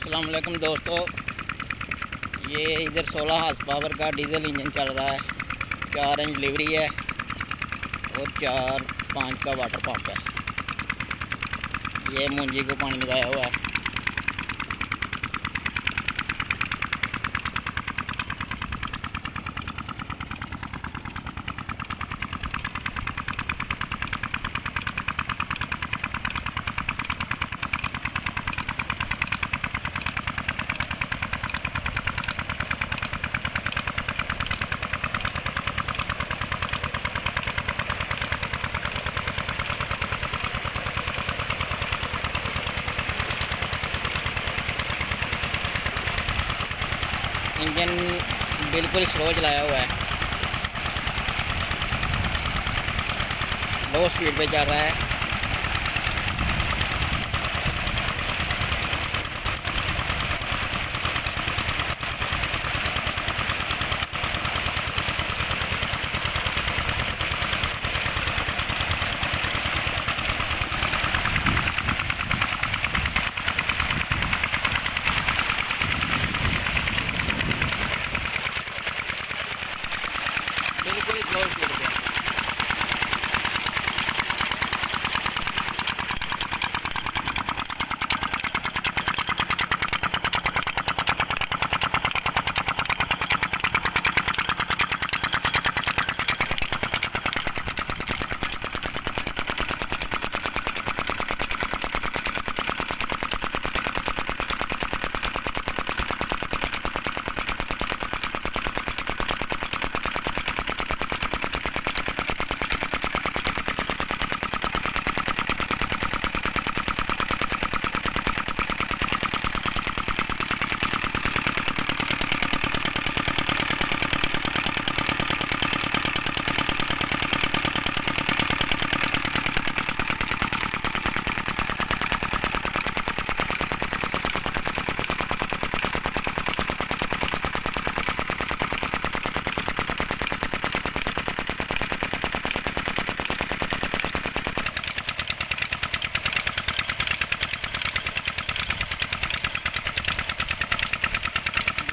अस्सलाम वालेकुम दोस्तों, ये इधर 16 हार्स पावर का डीजल इंजन चल रहा है। 4 इंच डिलीवरी है और 4-5 का वाटर पंप है। ये मुंजी को पानी लगाया हुआ है। इंजन बिल्कुल स्लो चलाया हुआ है, बहुत स्पीड पे चल रहा है। बिल्कुल स्लो स्पीड पे।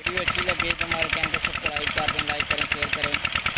वीडियो अच्छी लगी तो हमारे चैनल को सब्सक्राइब कर दें, लाइक करें, शेयर करें।